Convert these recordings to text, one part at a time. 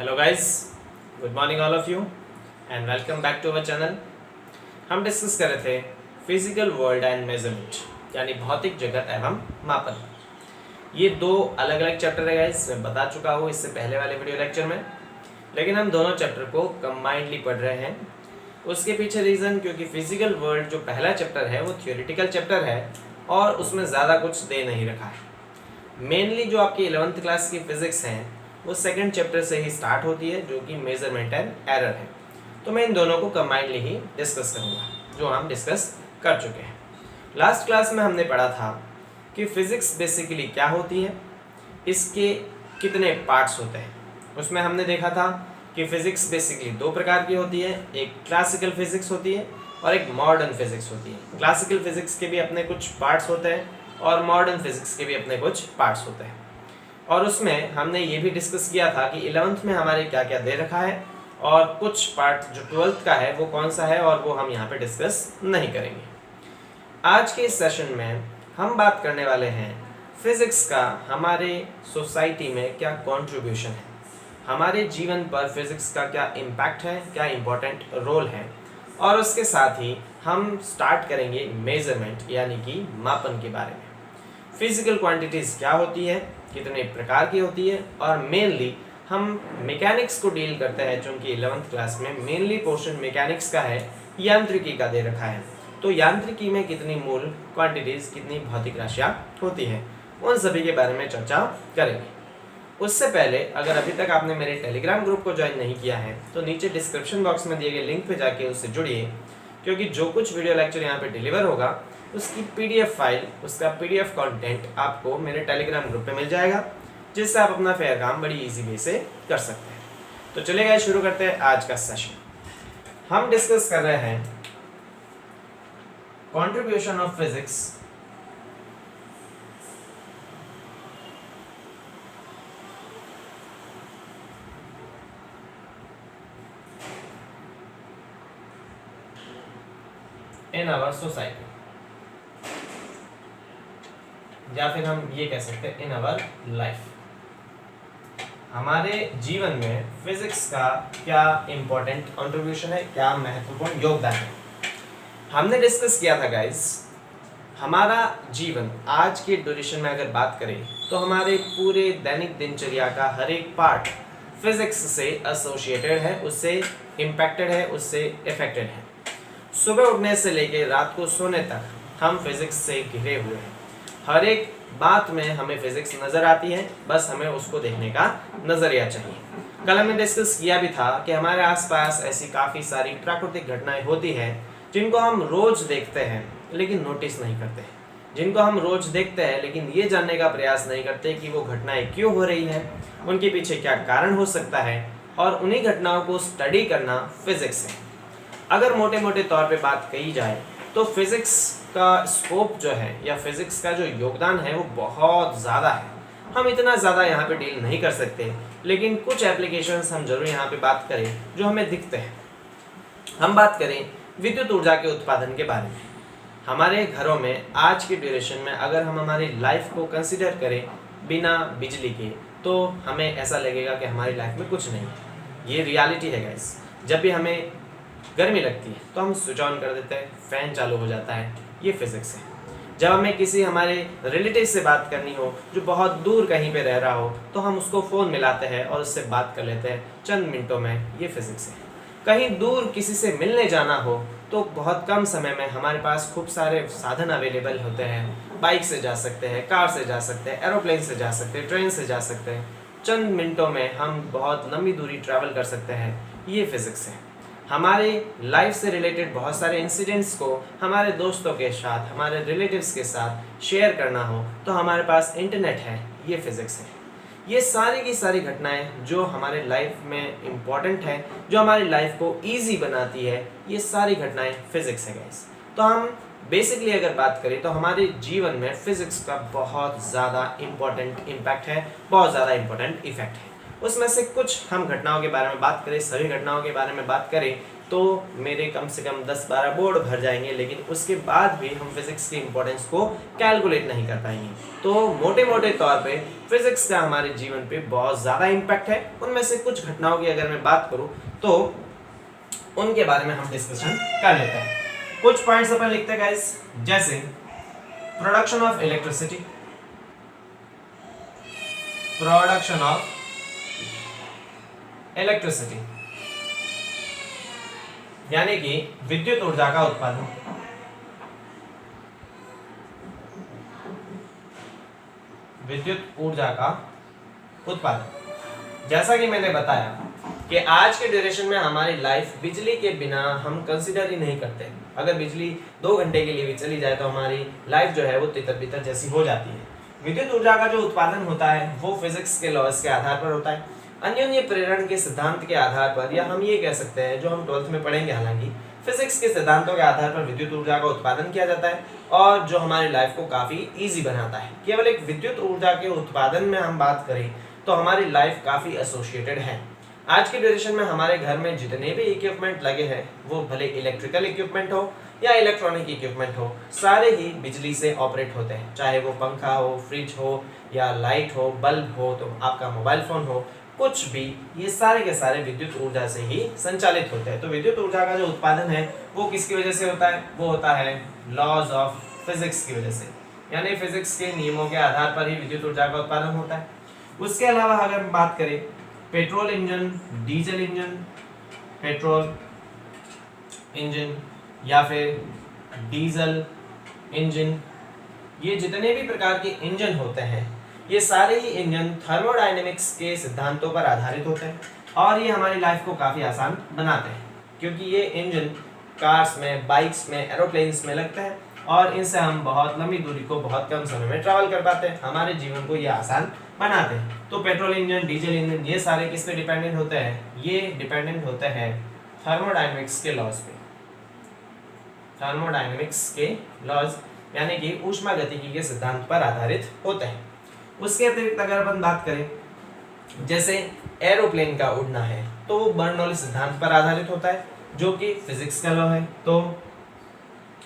Hello guys, good morning all of you and welcome back to our channel. हम discuss कर रहे थे physical world and measurement यानी भौतिक जगत एवं मापन। ये दो अलग अलग चैप्टर है गाइस, मैं बता चुका हूँ इससे पहले वाले वीडियो लेक्चर में, लेकिन हम दोनों चैप्टर को कंबाइंडली पढ़ रहे हैं। उसके पीछे रीज़न क्योंकि फिजिकल वर्ल्ड जो पहला चैप्टर है वो थियोरिटिकल चैप्टर है और उसमें ज़्यादा कुछ दे नहीं रखा है। मेनली जो आपकी 11th क्लास की फिजिक्स हैं वो सेकंड चैप्टर से ही स्टार्ट होती है जो कि मेजरमेंट एंड एरर है। तो मैं इन दोनों को कंबाइंडली ही डिस्कस करूँगा जो हम डिस्कस कर चुके हैं। लास्ट क्लास में हमने पढ़ा था कि फिज़िक्स बेसिकली क्या होती है, इसके कितने पार्ट्स होते हैं। उसमें हमने देखा था कि फ़िज़िक्स बेसिकली दो प्रकार की होती है, एक क्लासिकल फ़िज़िक्स होती है और एक मॉडर्न फ़िज़िक्स होती है। क्लासिकल फ़िज़िक्स के भी अपने कुछ पार्ट्स होते हैं और मॉडर्न फ़िज़िक्स के भी अपने कुछ पार्ट्स होते हैं। और उसमें हमने ये भी डिस्कस किया था कि 11th में हमारे क्या क्या दे रखा है और कुछ पार्ट जो 12th का है वो कौन सा है और वो हम यहाँ पे डिस्कस नहीं करेंगे। आज के इस सेशन में हम बात करने वाले हैं फिज़िक्स का हमारे सोसाइटी में क्या कंट्रीब्यूशन है, हमारे जीवन पर फिज़िक्स का क्या इम्पैक्ट है, क्या इम्पोर्टेंट रोल है। और उसके साथ ही हम स्टार्ट करेंगे मेजरमेंट यानी कि मापन के बारे में। फिजिकल क्वांटिटीज़ क्या होती है, कितने प्रकार की होती है, और मेनली हम मैकेनिक्स को डील करते हैं चूँकि 11th क्लास में मेनली पोर्शन मैकेनिक्स का है, यांत्रिकी का दे रखा है। तो यांत्रिकी में कितनी मूल क्वांटिटीज़, कितनी भौतिक राशियाँ होती हैं, उन सभी के बारे में चर्चा करेंगे। उससे पहले अगर अभी तक आपने मेरे टेलीग्राम ग्रुप को ज्वाइन नहीं किया है तो नीचे डिस्क्रिप्शन बॉक्स में दिए गए लिंक पे जाके उससे जुड़िए, क्योंकि जो कुछ वीडियो लेक्चर यहाँ पे डिलीवर होगा उसकी पीडीएफ फाइल, उसका पीडीएफ कंटेंट आपको मेरे टेलीग्राम ग्रुप पे मिल जाएगा, जिससे आप अपना फेयर काम बड़ी इजी वे से कर सकते हैं। तो चलिए गाइस, शुरू करते हैं आज का सेशन। हम डिस्कस कर रहे हैं contribution of physics in our society, या फिर हम ये कह सकते हैं इन आवर लाइफ। हमारे जीवन में फिजिक्स का क्या इम्पोर्टेंट कंट्रीब्यूशन है, क्या महत्वपूर्ण योगदान है, हमने डिस्कस किया था गाइस। हमारा जीवन आज के ड्यूरेशन में अगर बात करें तो हमारे पूरे दैनिक दिनचर्या का हर एक पार्ट फिजिक्स से एसोसिएटेड है, उससे इम्पैक्टेड है, उससे इफेक्टेड है। सुबह उठने से लेकर रात को सोने तक हम फिजिक्स से घिरे हुए हैं। हर एक बात में हमें फिजिक्स नज़र आती है, बस हमें उसको देखने का नज़रिया चाहिए। कल हमने डिस्कस किया भी था कि हमारे आसपास ऐसी काफ़ी सारी प्राकृतिक घटनाएं होती हैं जिनको हम रोज़ देखते हैं लेकिन नोटिस नहीं करते, जिनको हम रोज़ देखते हैं लेकिन ये जानने का प्रयास नहीं करते कि वो घटनाएं क्यों हो रही हैं, उनके पीछे क्या कारण हो सकता है, और उन्हीं घटनाओं को स्टडी करना फिजिक्स है। अगर मोटे मोटे तौर पे बात कही जाए तो फिज़िक्स का स्कोप जो है या फिज़िक्स का जो योगदान है वो बहुत ज़्यादा है। हम इतना ज़्यादा यहाँ पे डील नहीं कर सकते, लेकिन कुछ एप्लीकेशंस हम जरूर यहाँ पे बात करें जो हमें दिखते हैं। हम बात करें विद्युत ऊर्जा के उत्पादन के बारे में। हमारे घरों में आज के ड्यूरेशन में अगर हम हमारी लाइफ को कंसिडर करें बिना बिजली के तो हमें ऐसा लगेगा कि हमारी लाइफ में कुछ नहीं है। ये रियलिटी है गाइस। जब भी हमें गर्मी लगती है तो हम स्विच ऑन कर देते हैं, फैन चालू हो जाता है, ये फिज़िक्स है। जब हमें किसी हमारे रिलेटिव से बात करनी हो जो बहुत दूर कहीं पे रह रहा हो तो हम उसको फ़ोन मिलाते हैं और उससे बात कर लेते हैं चंद मिनटों में, ये फिज़िक्स है। कहीं दूर किसी से मिलने जाना हो तो बहुत कम समय में हमारे पास खूब सारे साधन अवेलेबल होते हैं। बाइक से जा सकते हैं, कार से जा सकते हैं, एरोप्लेन से जा सकते हैं, ट्रेन से जा सकते हैं। चंद मिनटों में हम बहुत लंबी दूरी ट्रैवल कर सकते हैं, ये फिज़िक्स है। हमारे लाइफ से रिलेटेड बहुत सारे इंसिडेंट्स को हमारे दोस्तों के साथ, हमारे रिलेटिव्स के साथ शेयर करना हो तो हमारे पास इंटरनेट है, ये फिज़िक्स है। ये सारी की सारी घटनाएं जो हमारे लाइफ में इम्पॉर्टेंट है, जो हमारी लाइफ को ईजी बनाती है, ये सारी घटनाएं फिज़िक्स है गाइस। तो हम बेसिकली अगर बात करें तो हमारे जीवन में फिज़िक्स का बहुत ज़्यादा इम्पॉर्टेंट इम्पैक्ट है, बहुत ज़्यादा इम्पॉर्टेंट इफेक्ट है। उसमें से कुछ हम घटनाओं के बारे में बात करें, सभी घटनाओं के बारे में बात करें तो मेरे कम से कम 10-12 बोर्ड भर जाएंगे, लेकिन उसके बाद भी हम फिजिक्स की इंपॉर्टेंस को कैलकुलेट नहीं कर पाएंगे। तो मोटे मोटे तौर पे फिजिक्स का हमारे जीवन पे बहुत ज़्यादा इम्पैक्ट है। उनमें से कुछ घटनाओं की अगर मैं बात करूँ तो उनके बारे में हम डिस्कशन कर लेते हैं। कुछ पॉइंट्स अपन लिखते हैं गाइस, जैसे production of electricity, production of electricity यानी कि विद्युत ऊर्जा का उत्पादन, विद्युत ऊर्जा का उत्पादन। जैसा कि मैंने बताया कि आज के ड्यूरेशन में हमारी लाइफ बिजली के बिना हम कंसीडर ही नहीं करते। अगर बिजली 2 घंटे के लिए भी चली जाए तो हमारी लाइफ जो है वो तितर बितर जैसी हो जाती है। विद्युत ऊर्जा का जो उत्पादन होता है वो फिजिक्स के लॉज के आधार पर होता है, अन्योन्य प्रेरण के सिद्धांत के आधार पर, या हम ये कह सकते हैं जो हम 12th में पढ़ेंगे, हालांकि फिजिक्स के सिद्धांतों के आधार पर विद्युत ऊर्जा का उत्पादन किया जाता है और जो हमारी लाइफ को काफी इजी बनाता है। केवल एक विद्युत ऊर्जा के उत्पादन में हम बात करें तो हमारी लाइफ काफी एसोसिएटेड है। आज के ड्यूरेशन में हमारे घर में जितने भी इक्विपमेंट लगे हैं, वो भले इलेक्ट्रिकल इक्विपमेंट हो या इलेक्ट्रॉनिक इक्विपमेंट हो, सारे ही बिजली से ऑपरेट होते हैं। चाहे वो पंखा हो, फ्रिज हो या लाइट हो, बल्ब हो, तो आपका मोबाइल फोन हो, कुछ भी, ये सारे के सारे विद्युत ऊर्जा से ही संचालित होते हैं। तो विद्युत ऊर्जा का जो उत्पादन है वो किसकी वजह से होता है? वो होता है लॉज ऑफ फिजिक्स की वजह से, यानी फिजिक्स के नियमों के आधार पर ही विद्युत ऊर्जा का उत्पादन होता है। उसके अलावा अगर हम बात करें petrol engine, diesel engine, petrol engine या फिर डीजल इंजन, ये जितने भी प्रकार के इंजन होते हैं, ये सारे ही इंजन थर्मोडायनेमिक्स के सिद्धांतों पर आधारित होते हैं और ये हमारी लाइफ को काफ़ी आसान बनाते हैं, क्योंकि ये इंजन कार्स में, बाइक्स में, एरोप्लेन्स में लगते हैं और इनसे हम बहुत लंबी दूरी को बहुत कम समय में ट्रैवल कर पाते हैं। हमारे जीवन को ये आसान बनाते हैं। तो पेट्रोल इंजन, डीजल इंजन, ये सारे किस पे डिपेंडेंट होते हैं? ये डिपेंडेंट होते हैं थर्मोडायनेमिक्स के लॉज पे, थर्मोडायनेमिक्स के लॉज यानी कि ऊष्मागतिकी के सिद्धांत पर आधारित होते हैं। उसके अतिरिक्त अगर अपन बात करें, जैसे एरोप्लेन का उड़ना है तो वो बर्नौली सिद्धांत पर आधारित होता है, जो कि फिजिक्स का लॉ है। तो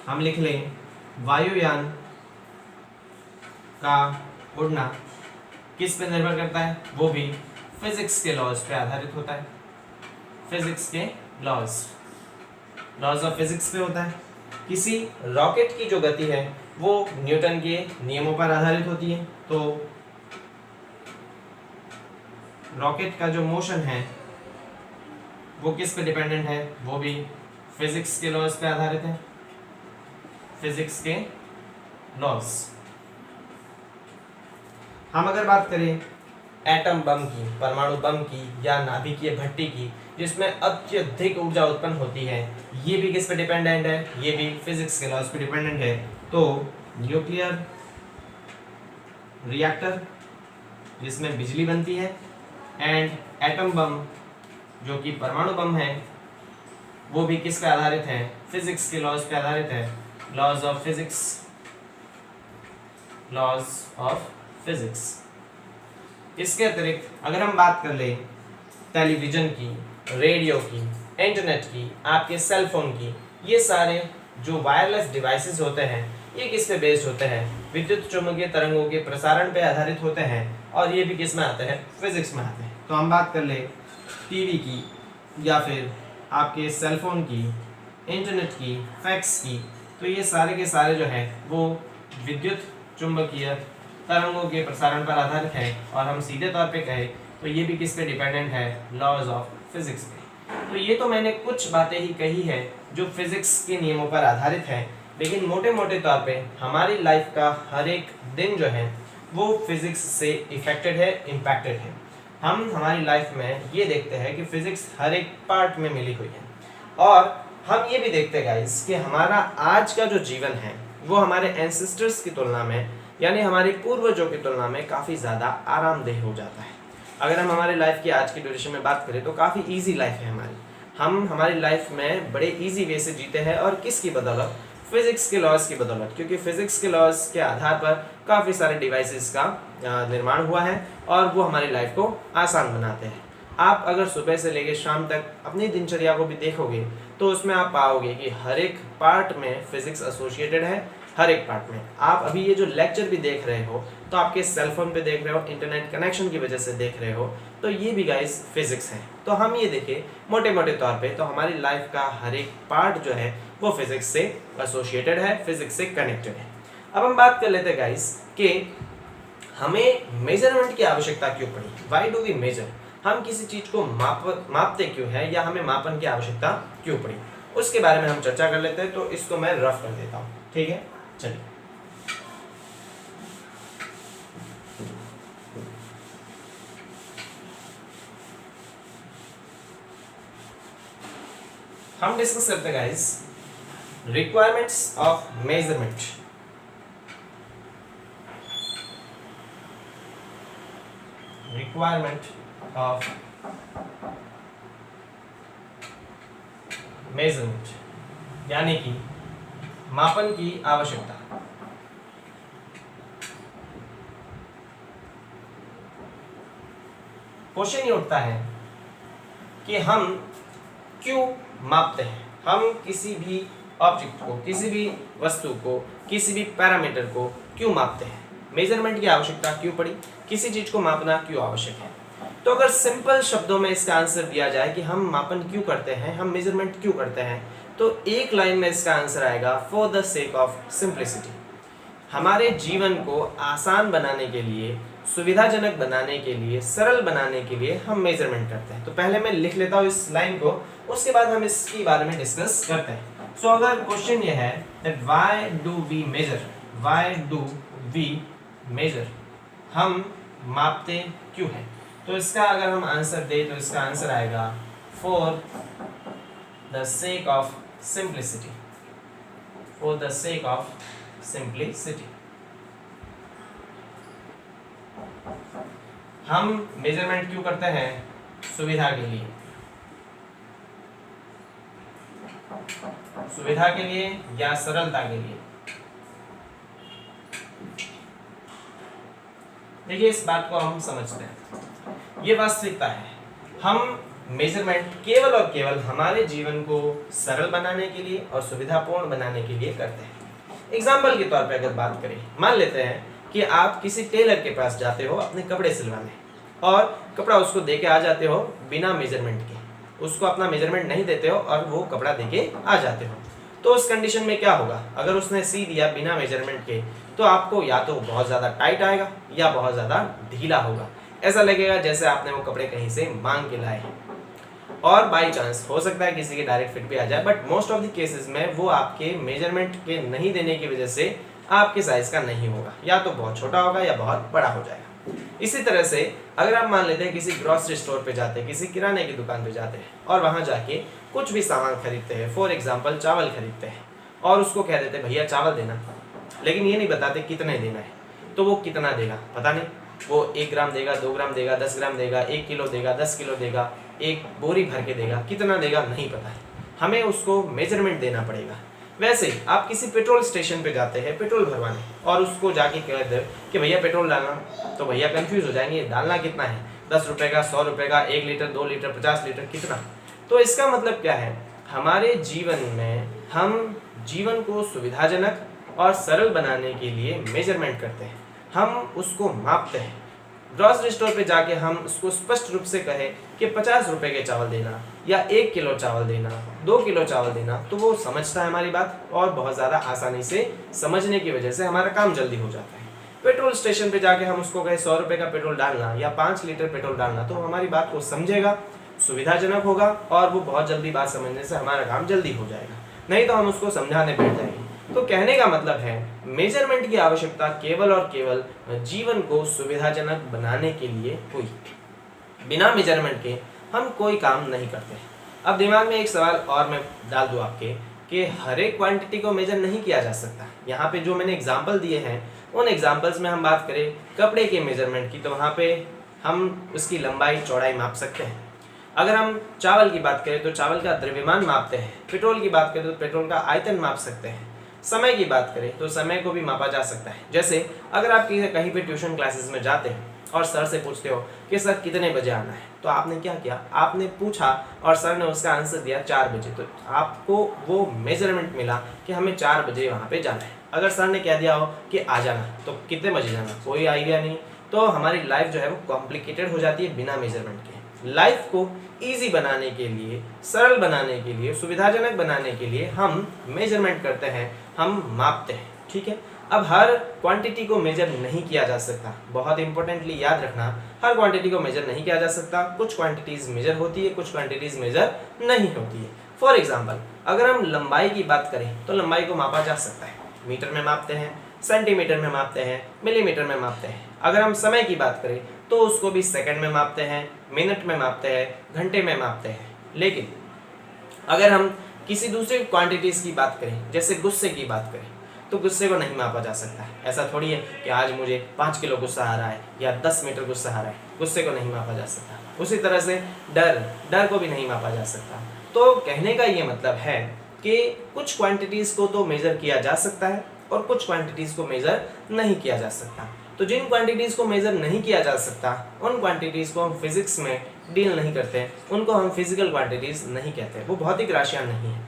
हम लिख लें वायुयान का उड़ना किस पे निर्भर करता है? वो भी फिजिक्स के लॉज पे आधारित होता है, फिजिक्स के लॉज, लॉज ऑफ फिजिक्स पे होता है। किसी रॉकेट की जो गति है वो न्यूटन के नियमों पर आधारित होती है। तो रॉकेट का जो मोशन है वो किस पे डिपेंडेंट है? वो भी फिजिक्स के लॉज पे आधारित है, फिजिक्स के लॉज। हम अगर बात करें एटम बम की, परमाणु बम की या नाभिकीय भट्टी की, जिसमें अत्यधिक ऊर्जा उत्पन्न होती है, ये भी किस पे डिपेंडेंट है? ये भी फिजिक्स के लॉज पे डिपेंडेंट है। तो न्यूक्लियर रिएक्टर जिसमें बिजली बनती है एंड एटम बम जो कि परमाणु बम है, वो भी किस पे आधारित है? फिजिक्स के लॉज पे आधारित है, laws of physics, laws of physics. इसके अतिरिक्त अगर हम बात कर ले टेलीविजन की, रेडियो की, इंटरनेट की, आपके सेल फोन की, ये सारे जो वायरलेस डिवाइसेस होते हैं, ये किस पे बेस्ड होते हैं? विद्युत चुम्बकीय तरंगों के प्रसारण पे आधारित होते हैं और ये भी किस में आते हैं? फिजिक्स में आते हैं। तो हम बात कर ले टीवी की या फिर आपके सेल फोन की, इंटरनेट की, फैक्स की, तो ये सारे के सारे जो हैं वो विद्युत चुंबकीय तरंगों के प्रसारण पर आधारित है और हम सीधे तौर पे कहें तो ये भी किस पे डिपेंडेंट है? लॉज ऑफ फिजिक्स पे। तो ये तो मैंने कुछ बातें ही कही है जो फिजिक्स के नियमों पर आधारित है, लेकिन मोटे मोटे तौर पे हमारी लाइफ का हर एक दिन जो है वो फिजिक्स से इफेक्टेड है, इम्पैक्टेड है। हम हमारी लाइफ में ये देखते हैं कि फिजिक्स हर एक पार्ट में मिली हुई है और हम ये भी देखते हैं गाइस कि हमारा आज का जो जीवन है वो हमारे एंसेस्टर्स की तुलना में, यानी हमारे पूर्वजों की तुलना में काफ़ी ज़्यादा आरामदेह हो जाता है। अगर हम हमारे लाइफ की आज की ड्यूरेशन में बात करें तो काफ़ी इजी लाइफ है हमारी। हम हमारी लाइफ में बड़े इजी वे से जीते हैं और किसकी बदौलत? फिजिक्स के लॉज की बदौलत, क्योंकि फिजिक्स के लॉज के आधार पर काफ़ी सारे डिवाइसेस का निर्माण हुआ है और वो हमारी लाइफ को आसान बनाते हैं। आप अगर सुबह से लेकर शाम तक अपनी दिनचर्या को भी देखोगे तो उसमें आप पाओगे कि हर एक पार्ट में फिजिक्स एसोसिएटेड है, हर एक पार्ट में। आप अभी ये जो लेक्चर भी देख रहे हो तो आपके सेल फोन पे देख रहे हो, इंटरनेट कनेक्शन की वजह से देख रहे हो, तो ये भी गाइस फिजिक्स है। तो हम ये देखें मोटे मोटे तौर पे तो हमारी लाइफ का हर एक पार्ट जो है वो फिजिक्स से एसोसिएटेड है, फिजिक्स से कनेक्टेड है। अब हम बात कर लेते हैं गाइस कि हमें मेजरमेंट की आवश्यकता क्यों पड़ी, व्हाई डू वी मेजर, हम किसी चीज को मापते क्यों है या हमें मापन की आवश्यकता क्यों पड़ी, उसके बारे में हम चर्चा कर लेते हैं। तो इसको मैं रफ कर देता हूँ, ठीक है। चलिए हम डिस्कस करते हैं guys requirements of measurement. Requirement of measurement यानी कि मापन की आवश्यकता। क्वेश्चन ये उठता है कि हम क्यों मापते हैं, हम किसी भी ऑब्जेक्ट को, किसी भी वस्तु को, किसी भी पैरामीटर को क्यों मापते हैं, मेजरमेंट की आवश्यकता क्यों पड़ी, किसी चीज को मापना क्यों आवश्यक है। तो अगर सिंपल शब्दों में इसका आंसर दिया जाए कि हम मापन क्यों करते हैं, हम मेजरमेंट क्यों करते हैं, तो एक लाइन में इसका आंसर आएगा for the sake of simplicity. हमारे जीवन को आसान बनाने के लिए, सुविधाजनक बनाने के लिए, सरल बनाने के लिए हम मेजरमेंट करते हैं। तो पहले मैं लिख लेता हूँ इस लाइन को, उसके बाद हम इसके बारे में डिस्कस करते हैं। सो अगर क्वेश्चन ये है that why do we measure, why do we measure, हम मापते क्यों हैं, तो इसका अगर हम आंसर दे तो इसका आंसर आएगा for the sake of simplicity, for the sake of simplicity. हम मेजरमेंट क्यों करते हैं, सुविधा के लिए, सुविधा के लिए या सरलता के लिए। देखिए इस बात को हम समझते हैं, ये वास्तविकता है। हम मेजरमेंट केवल और केवल हमारे जीवन को सरल बनाने के लिए और सुविधापूर्ण बनाने के लिए करते हैं। एग्जाम्पल के तौर पे अगर बात करें, मान लेते हैं कि आप किसी टेलर के पास जाते हो अपने कपड़े सिलवाने और कपड़ा उसको दे के आ जाते हो बिना मेजरमेंट के, उसको अपना मेजरमेंट नहीं देते हो और वो कपड़ा दे के आ जाते हो। तो उस कंडीशन में क्या होगा, अगर उसने सी दिया बिना मेजरमेंट के तो आपको या तो बहुत ज़्यादा टाइट आएगा या बहुत ज़्यादा ढीला होगा, ऐसा लगेगा जैसे आपने वो कपड़े कहीं से मांग के लाए हैं। और बाई चांस हो सकता है किसी के डायरेक्ट फिट भी आ जाए, but most of the cases में वो आपके मेजरमेंट के नहीं देने की वजह से आपके साइज का नहीं होगा, या तो बहुत छोटा होगा या बहुत बड़ा हो जाएगा। इसी तरह से अगर आप मान लेते हैं किसी ग्रोसरी स्टोर पे जाते हैं, किसी किराने की दुकान पे जाते हैं और वहाँ जाके कुछ भी सामान खरीदते हैं, फॉर एग्जाम्पल चावल खरीदते हैं और उसको कह देते भैया चावल देना, लेकिन ये नहीं बताते कितने देना है। तो वो कितना देगा पता नहीं, वो 1 ग्राम देगा, 2 ग्राम देगा, 10 ग्राम देगा, 1 किलो देगा, 10 किलो देगा, एक बोरी भर के देगा, कितना देगा नहीं पता है, हमें उसको मेजरमेंट देना पड़ेगा। वैसे ही आप किसी पेट्रोल स्टेशन पे जाते हैं पेट्रोल भरवाने और उसको जाके कह दे कि भैया पेट्रोल डालना, तो भैया कंफ्यूज हो जाएंगे डालना कितना है, 10 रुपए का, 100 रुपए का, 1 लीटर, 2 लीटर, 50 लीटर, कितना। तो इसका मतलब क्या है, हमारे जीवन में हम जीवन को सुविधाजनक और सरल बनाने के लिए मेजरमेंट करते हैं, हम उसको मापते हैं। ग्रोसरी स्टोर पे जाके हम उसको स्पष्ट रूप से कहें कि 50 रुपए के चावल देना या 1 किलो चावल देना, 2 किलो चावल देना, तो वो समझता है हमारी बात और बहुत ज़्यादा आसानी से समझने की वजह से हमारा काम जल्दी हो जाता है। पेट्रोल स्टेशन पे जाके हम उसको कहें 100 रुपए का पेट्रोल डालना या 5 लीटर पेट्रोल डालना, तो हमारी बात को समझेगा, सुविधाजनक होगा और वो बहुत जल्दी बात समझने से हमारा काम जल्दी हो जाएगा। नहीं तो हम उसको समझाने बैठ जाएंगे। तो कहने का मतलब है मेजरमेंट की आवश्यकता केवल और केवल जीवन को सुविधाजनक बनाने के लिए हुई, बिना मेजरमेंट के हम कोई काम नहीं करते। अब दिमाग में एक सवाल और मैं डाल दूं आपके कि हर एक क्वांटिटी को मेजर नहीं किया जा सकता। यहाँ पे जो मैंने एग्जाम्पल दिए हैं उन एग्जाम्पल्स में हम बात करें कपड़े के मेजरमेंट की, तो वहाँ पे हम उसकी लंबाई चौड़ाई माप सकते हैं। अगर हम चावल की बात करें तो चावल का द्रव्यमान मापते हैं। पेट्रोल की बात करें तो पेट्रोल का आयतन माप सकते हैं। समय की बात करें तो समय को भी मापा जा सकता है। जैसे अगर आप कहीं पे ट्यूशन क्लासेस में जाते हैं और सर से पूछते हो कि सर कितने बजे आना है, तो आपने क्या किया, आपने पूछा और सर ने उसका आंसर दिया 4 बजे, तो आपको वो मेजरमेंट मिला कि हमें 4 बजे वहाँ पे जाना है। अगर सर ने कह दिया हो कि आ जाना, तो कितने बजे जाना, कोई आइडिया नहीं, तो हमारी लाइफ जो है वो कॉम्प्लिकेटेड हो जाती है बिना मेजरमेंट के। लाइफ को ईजी बनाने के लिए, सरल बनाने के लिए, सुविधाजनक बनाने के लिए हम मेजरमेंट करते हैं, हम मापते हैं, ठीक है। अब हर क्वांटिटी को मेजर नहीं किया जा सकता, बहुत इंपॉर्टेंटली याद रखना, हर क्वांटिटी को मेजर नहीं किया जा सकता। कुछ क्वांटिटीज मेजर होती है, कुछ क्वांटिटीज मेजर नहीं होती है। फॉर एग्जाम्पल, अगर हम लंबाई की बात करें तो लंबाई को मापा जा सकता है, मीटर में मापते हैं, सेंटीमीटर में मापते हैं, मिलीमीटर में मापते हैं। अगर हम समय की बात करें तो उसको भी सेकंड में मापते हैं, मिनट में मापते हैं, घंटे में मापते हैं। लेकिन अगर हम किसी दूसरी क्वांटिटीज की बात करें, जैसे गुस्से की बात करें, तो गुस्से को नहीं मापा जा सकता है। ऐसा थोड़ी है कि आज मुझे 5 किलो गुस्सा आ रहा है या 10 मीटर गुस्सा आ रहा है, गुस्से को नहीं मापा जा सकता। उसी तरह से डर को भी नहीं मापा जा सकता। तो कहने का ये मतलब है कि कुछ क्वांटिटीज को तो मेजर किया जा सकता है और कुछ क्वांटिटीज को मेजर नहीं किया जा सकता। तो जिन क्वांटिटीज को मेजर नहीं किया जा सकता, उन क्वांटिटीज को हम फिजिक्स में डील नहीं करते, उनको हम फिजिकल क्वांटिटीज नहीं कहते, वो भौतिक राशियां नहीं है।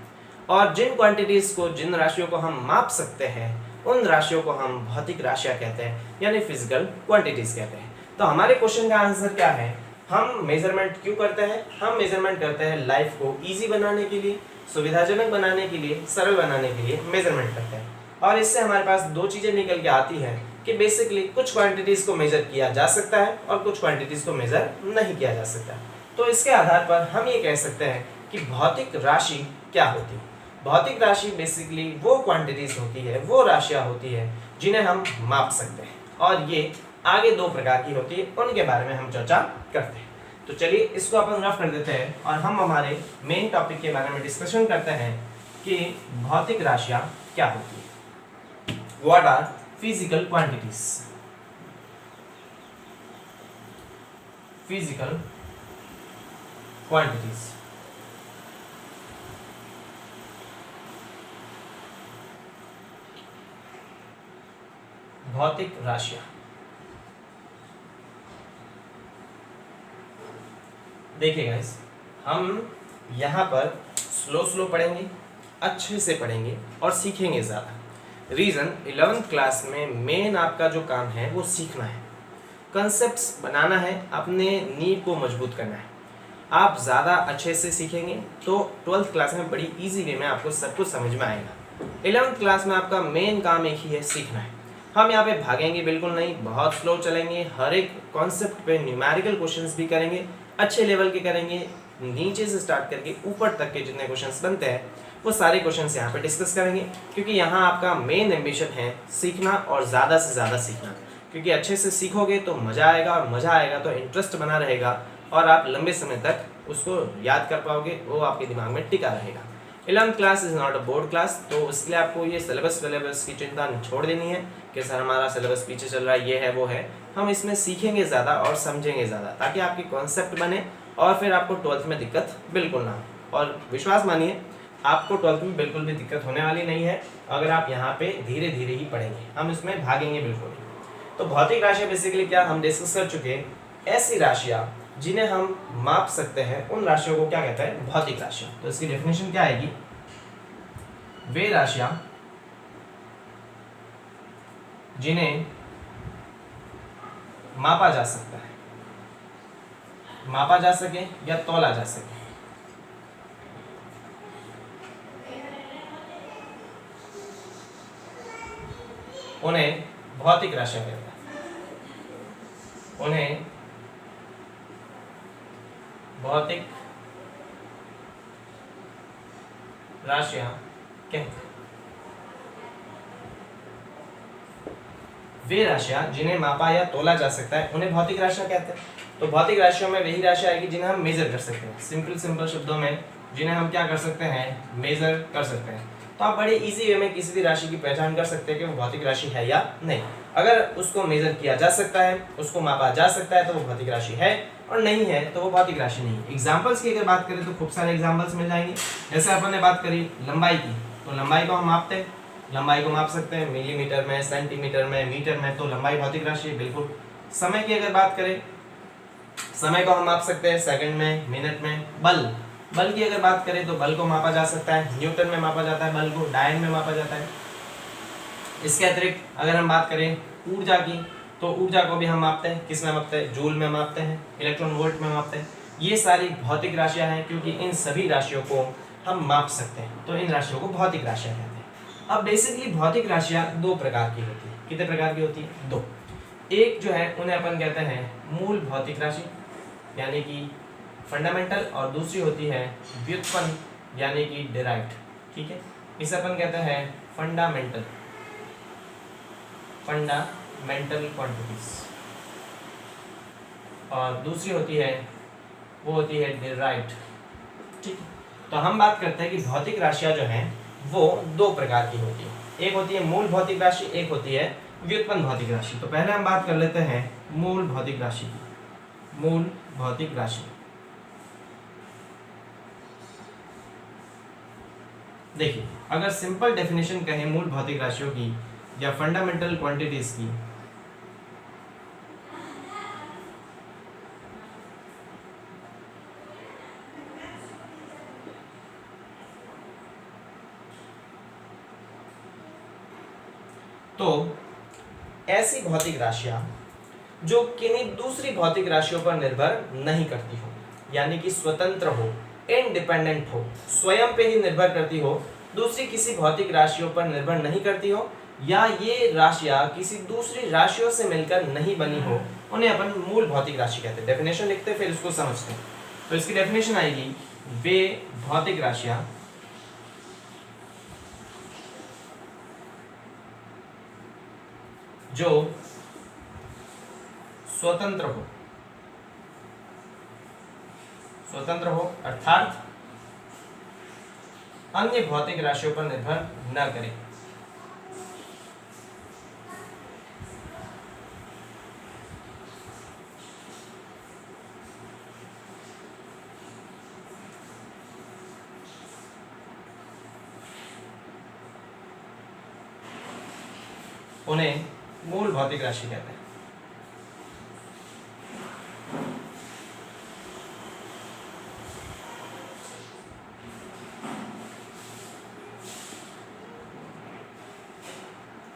और जिन क्वांटिटीज को, जिन राशियों को हम माप सकते हैं, उन राशियों को हम भौतिक राशियां कहते हैं, यानी फिजिकल क्वांटिटीज कहते हैं। तो हमारे क्वेश्चन का आंसर क्या है, हम मेजरमेंट क्यों करते हैं? हम मेजरमेंट करते हैं लाइफ को इजी बनाने के लिए, सुविधाजनक बनाने के लिए, सरल बनाने के लिए मेजरमेंट करते हैं। और इससे हमारे पास दो चीजें निकल के आती हैं कि बेसिकली कुछ क्वांटिटीज को मेजर किया जा सकता है और कुछ क्वांटिटीज को मेजर नहीं किया जा सकता। तो इसके आधार पर हम ये कह सकते हैं कि भौतिक राशि क्या होती है। भौतिक राशि बेसिकली वो क्वांटिटीज होती है, वो राशियां होती है जिन्हें हम माप सकते हैं, और ये आगे दो प्रकार की होती है, उनके बारे में हम चर्चा करते हैं। तो चलिए इसको अपन रफ कर देते हैं और हम हमारे मेन टॉपिक के बारे में डिस्कशन करते हैं कि भौतिक राशियां क्या होती है। What are physical quantities? Physical quantities भौतिक राशियां। देखिए गाइस, हम यहाँ पर स्लो पढ़ेंगे, अच्छे से पढ़ेंगे और सीखेंगे ज़्यादा। रीज़न 11th क्लास में मेन आपका जो काम है वो सीखना है, कंसेप्ट्स बनाना है, अपने नींव को मजबूत करना है। आप ज़्यादा अच्छे से सीखेंगे तो 12th क्लास में बड़ी इजी वे में आपको सब कुछ समझ में आएगा। 11th क्लास में आपका मेन काम एक ही है, सीखना है। हम यहाँ पे भागेंगे बिल्कुल नहीं, बहुत स्लो चलेंगे, हर एक कॉन्सेप्ट पे न्यूमेरिकल क्वेश्चंस भी करेंगे, अच्छे लेवल के करेंगे, नीचे से स्टार्ट करके ऊपर तक के जितने क्वेश्चंस बनते हैं वो सारे क्वेश्चंस यहाँ पे डिस्कस करेंगे, क्योंकि यहाँ आपका मेन एम्बिशन है सीखना और ज़्यादा से ज़्यादा सीखना। क्योंकि अच्छे से सीखोगे तो मज़ा आएगा, और मज़ा आएगा तो इंटरेस्ट बना रहेगा और आप लंबे समय तक उसको याद कर पाओगे, वो आपके दिमाग में टिका रहेगा। 11th class is not a board class, तो उसके लिए आपको ये सिलेबस की चिंता छोड़ देनी है कि सर हमारा सिलेबस पीछे चल रहा है, ये है वो है। हम इसमें सीखेंगे ज़्यादा और समझेंगे ज़्यादा, ताकि आपकी कॉन्सेप्ट बने और फिर आपको 12th में दिक्कत बिल्कुल ना हो। और विश्वास मानिए, आपको 12th में बिल्कुल भी दिक्कत होने वाली नहीं है अगर आप यहाँ पे धीरे धीरे ही पढ़ेंगे, हम इसमें भागेंगे बिल्कुल। तो भौतिक राशियाँ बेसिकली क्या हम डिस्कस कर चुके हैं, ऐसी राशियाँ जिन्हें हम माप सकते हैं, उन राशियों को क्या कहते हैं, भौतिक राशियाँ। तो इसकी डेफिनेशन क्या आएगी, वे राशियाँ जिन्हें मापा जा सकता है, मापा जा सके या तौला जा सके, उन्हें भौतिक राशियां कहते हैं, उन्हें भौतिक राशियां कहते हैं। वे राशियां जिन्हें मापा या तोला जा सकता है उन्हें भौतिक राशियां कहते हैं। तो भौतिक राशियों में वही राशियां आएगी जिन्हें हम मेजर कर सकते हैं, सिंपल शब्दों में जिन्हें हम क्या कर सकते हैं, मेजर कर सकते हैं। तो आप बड़े इजी वे में किसी भी राशि की पहचान कर सकते हैं कि वो भौतिक राशि है या नहीं। अगर उसको मेजर किया जा सकता है, उसको मापा जा सकता है, तो वो भौतिक राशि है, और नहीं है तो वो भौतिक राशि नहीं है। एग्जाम्पल्स की अगर बात करें तो खूब सारे एग्जाम्पल्स मिल जाएंगे। जैसे अपन ने बात करी लंबाई की, तो लंबाई को हम मापते हैं, लंबाई को माप सकते हैं मिलीमीटर में, सेंटीमीटर में, मीटर में, तो लंबाई भौतिक राशि है बिल्कुल। समय की अगर बात करें, समय को हम माप सकते हैं सेकंड में, मिनट में। बल की अगर बात करें तो बल को मापा जा सकता है, न्यूटन में मापा जाता है, बल को डायन में मापा जाता है। इसके अतिरिक्त अगर हम बात करें ऊर्जा की, तो ऊर्जा को भी हम मापते हैं, किस में मापते हैं, जूल में मापते हैं, इलेक्ट्रॉन वोल्ट में मापते हैं। ये सारी भौतिक राशियां हैं, क्योंकि इन सभी राशियों को हम माप सकते हैं, तो इन राशियों को भौतिक राशियां कहते हैं। अब बेसिकली भौतिक राशियां दो प्रकार की होती है। कितने प्रकार की होती है? दो। एक जो है उन्हें अपन कहते हैं मूल भौतिक राशि यानी कि फंडामेंटल, और दूसरी होती है व्युत्पन्न यानी कि डिराइव्ड। ठीक है, इसे अपन कहते हैं फंडामेंटल क्वांटिटीज, और दूसरी होती है वो होती है डिराइव्ड। ठीक है, तो हम बात करते हैं कि भौतिक राशियां जो हैं वो दो प्रकार की होती है। एक होती है मूल भौतिक राशि, एक होती है व्युत्पन्न भौतिक राशि। तो पहले हम बात कर लेते हैं मूल भौतिक राशि की। मूल भौतिक राशि, देखिए अगर सिंपल डेफिनेशन कहें मूल भौतिक राशियों की या फंडामेंटल क्वांटिटीज की, तो ऐसी भौतिक राशियां जो किन्हीं दूसरी भौतिक राशियों पर निर्भर नहीं करती हो, यानी कि स्वतंत्र हो, इंडिपेंडेंट हो, स्वयं पे ही निर्भर करती हो, दूसरी किसी भौतिक राशियों पर निर्भर नहीं करती हो, या ये राशियां किसी दूसरी राशियों से मिलकर नहीं बनी हो, उन्हें अपन मूल भौतिक राशि कहते हैं। डेफिनेशन लिखते हैं फिर इसको समझते हैं। तो इसकी डेफिनेशन आएगी, वे भौतिक राशियां जो स्वतंत्र हो अर्थात अन्य भौतिक राशियों पर निर्भर न करें। उन्हें मूल भौतिक राशि कहते हैं।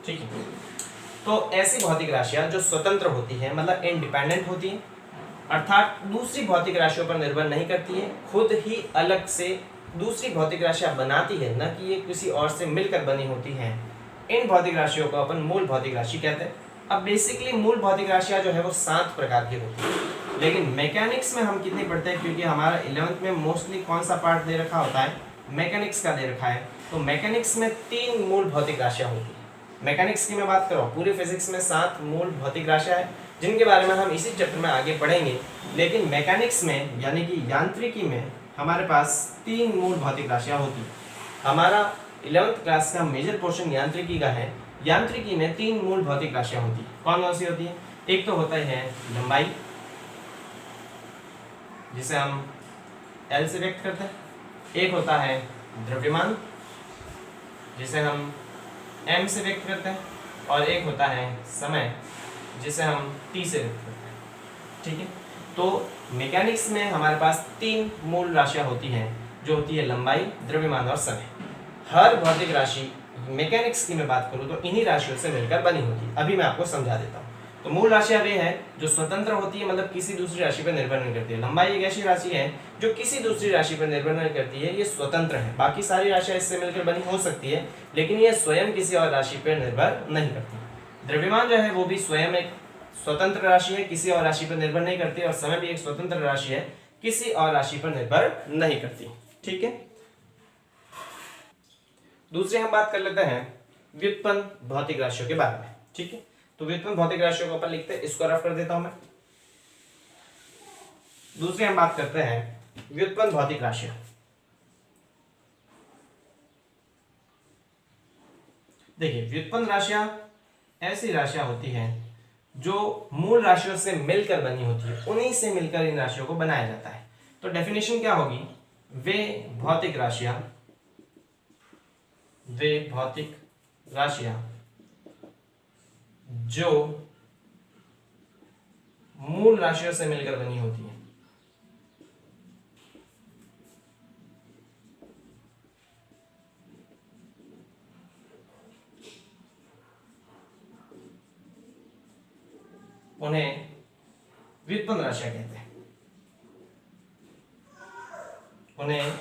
ठीक है, तो ऐसी भौतिक राशियां जो स्वतंत्र होती है, मतलब इंडिपेंडेंट होती है, अर्थात दूसरी भौतिक राशियों पर निर्भर नहीं करती है, खुद ही अलग से दूसरी भौतिक राशियां बनाती है, न कि ये किसी और से मिलकर बनी होती हैं, इन भौतिक राशियों को अपन मूल भौतिक राशि कहते हैं। अब बेसिकली मूल भौतिक राशियां जो है वो 7 प्रकार की होती है, लेकिन मैकेनिक्स में हम कितनी पढ़ते हैं, क्योंकि हमारा 11th में मोस्टली कौन सा पार्ट दे रखा होता है, मैकेनिक्स का दे रखा है। तो मैकेनिक्स में 3 मूल भौतिक राशियां होती है। मैकेनिक्स की मैं बात करूँ, पूरी फिजिक्स में 7 मूल भौतिक राशियां हैं, जिनके बारे में हम इसी चैप्टर में आगे पढ़ेंगे। लेकिन मैकेनिक्स में यानी कि यांत्रिकी में हमारे पास 3 मूल भौतिक राशियां होती हैं। हमारा 11th क्लास का मेजर पोर्शन यांत्रिकी का है। यांत्रिकी में 3 मूल भौतिक राशियां होती हैं। कौन कौन सी होती है? एक तो होता है लंबाई, जिसे हम L से व्यक्त करते हैं। एक होता है द्रव्यमान, जिसे हम M से व्यक्त करते हैं, और एक होता है समय, जिसे हम T से व्यक्त करते हैं। ठीक है, तो मैकेनिक्स में हमारे पास 3 मूल राशियां होती हैं, जो होती है लंबाई, द्रव्यमान और समय। हर भौतिक राशि, मैकेनिक्स की मैं बात करूं तो इन्हीं राशियों से मिलकर बनी होती है। अभी मैं आपको समझा देता हूं। तो मूल राशियां वे हैं जो स्वतंत्र होती है, मतलब किसी दूसरी राशि पर निर्भर नहीं करती है। लंबाई एक ऐसी राशि है जो किसी दूसरी राशि पर निर्भर नहीं करती है, ये स्वतंत्र है। बाकी सारी राशियां इससे मिलकर बनी हो सकती है, लेकिन ये स्वयं किसी और राशि पर निर्भर नहीं करती। द्रव्यमान जो है वो भी स्वयं एक स्वतंत्र राशि है, किसी और राशि पर निर्भर नहीं करती, और समय भी एक स्वतंत्र राशि है, किसी और राशि पर निर्भर नहीं करती। ठीक है, दूसरी हम बात कर लेते हैं व्युत्पन्न भौतिक राशियों के बारे में। ठीक है, तो व्युत्पन्न भौतिक राशियों को अपन लिखते हैं, इसको रफ कर देता हूं मैं। दूसरी हम बात करते हैं व्युत्पन्न भौतिक राशियां। देखिए, व्युत्पन्न राशियां ऐसी राशियां होती हैं जो मूल राशियों से मिलकर बनी होती है, उन्हीं से मिलकर इन राशियों को बनाया जाता है। तो डेफिनेशन क्या होगी? वे भौतिक राशियां जो मूल राशियों से मिलकर बनी होती है। उन्हें व्युत्पन्न राशियां कहते हैं। उन्हें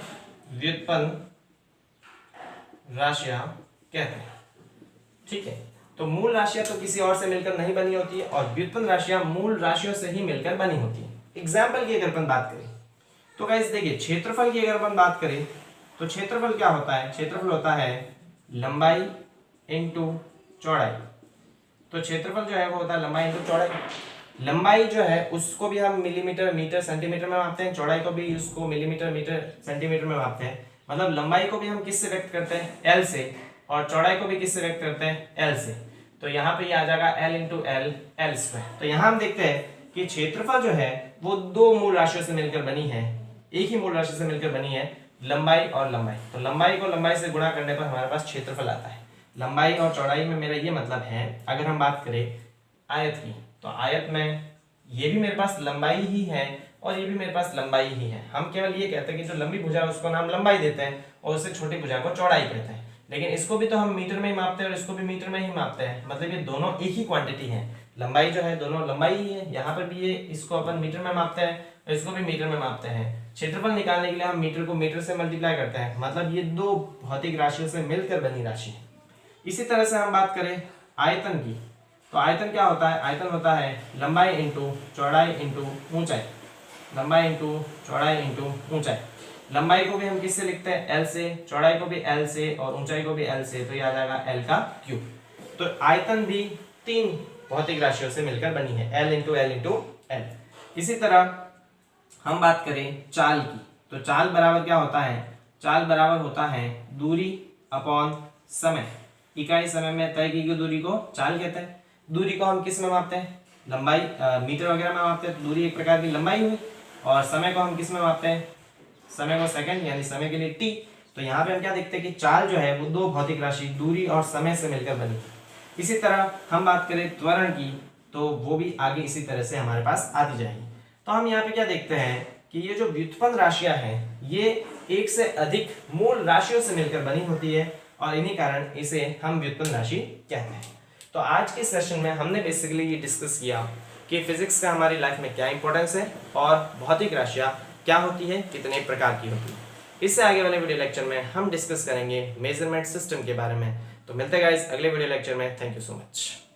व्युत्पन्न राशियां कहते हैं। ठीक है, तो मूल राशियां तो किसी और से मिलकर नहीं बनी होती है और व्युत्पन्न राशियां मूल राशियों से ही मिलकर बनी होती है। एग्जाम्पल की अगर अपन बात करें तो गाइस देखिए, क्षेत्रफल की अगर अपन बात करें तो क्षेत्रफल क्या होता है? क्षेत्रफल होता है लंबाई इंटू चौड़ाई। तो क्षेत्रफल जो है वो होता है लंबाई इंटू चौड़ाई। लंबाई जो है उसको भी हम मिलीमीटर, मीटर, सेंटीमीटर में मापते हैं, चौड़ाई को भी उसको मिलीमीटर, मीटर, सेंटीमीटर में मापते हैं। मतलब लंबाई को भी हम किससे व्यक्त करते हैं? एल से, और चौड़ाई को भी किससे व्यक्त करते हैं? एल से। तो यहाँ पे ये आ जाएगा L into L, L square. तो यहाँ हम देखते हैं कि क्षेत्रफल जो है वो दो मूल राशियों से मिलकर बनी है, एक ही मूल राशि से मिलकर बनी है, लंबाई और लंबाई। तो लंबाई को लंबाई से गुणा करने पर हमारे पास क्षेत्रफल आता है। लंबाई और चौड़ाई में मेरा ये मतलब है, अगर हम बात करें आयत की, तो आयत में ये भी मेरे पास लंबाई ही है और ये भी मेरे पास लंबाई ही है। हम केवल ये कहते हैं कि जो लंबी भुजा है उसको नाम लंबाई देते हैं और उससे छोटी भुजा को चौड़ाई कहते हैं। लेकिन इसको भी तो हम मीटर में ही मापते हैं और इसको भी मीटर में ही मापते हैं। मतलब ये दोनों एक ही क्वांटिटी है। लंबाई जो है दोनों लंबाई ही है। यहाँ पर भी ये इसको अपन मीटर में मापते हैं और इसको भी मीटर में मापते हैं। क्षेत्रफल निकालने के लिए हम मीटर को मीटर से मल्टीप्लाई करते हैं। मतलब ये दो भौतिक राशियों से मिलकर बनी राशि है। इसी तरह से हम बात करें आयतन की, तो आयतन क्या होता है? आयतन होता है लंबाई इंटू चौड़ाई इंटू ऊंचाई। लंबाई इंटू चौड़ाई इंटू ऊंचाई। लंबाई को भी हम किससे लिखते हैं? एल से, चौड़ाई को भी एल से और ऊंचाई को भी एल से। तो ये आ जाएगा एल का क्यूब। तो आयतन भी तीन भौतिक राशियों से मिलकर बनी है, L into L into L. इसी तरह हम बात करें चाल की, तो चाल बराबर क्या होता है? चाल बराबर होता है दूरी अपॉन समय। इकाई समय में तय की गई दूरी को चाल कहते हैं। दूरी को हम किस में मापते हैं? लंबाई, मीटर वगैरह में मापते हैं। तो दूरी एक प्रकार की लंबाई हुई। और समय को हम किस में मापते हैं? समय को सेकंड, यानी समय के लिए टी। तो यहाँ पे हम क्या देखते हैं कि चाल जो है वो दो भौतिक राशि दूरी और समय से मिलकर बनी। इसी तरह हम बात करें त्वरण की, तो वो भी आगे इसी तरह से हमारे पास आती जाएगी। तो हम यहाँ पे क्या देखते हैं कि ये जो व्युत्पन्न राशियां हैं ये एक से अधिक मूल राशियों से मिलकर बनी होती है और इन्हीं कारण इसे हम व्युत्पन्न राशि कहते हैं। तो आज के सेशन में हमने बेसिकली ये डिस्कस किया कि फिजिक्स का हमारी लाइफ में क्या इंपॉर्टेंस है और भौतिक राशियां क्या होती है, कितने प्रकार की होती है। इससे आगे वाले वीडियो लेक्चर में हम डिस्कस करेंगे मेजरमेंट सिस्टम के बारे में। तो मिलते हैं गाइस अगले वीडियो लेक्चर में। Thank you so much.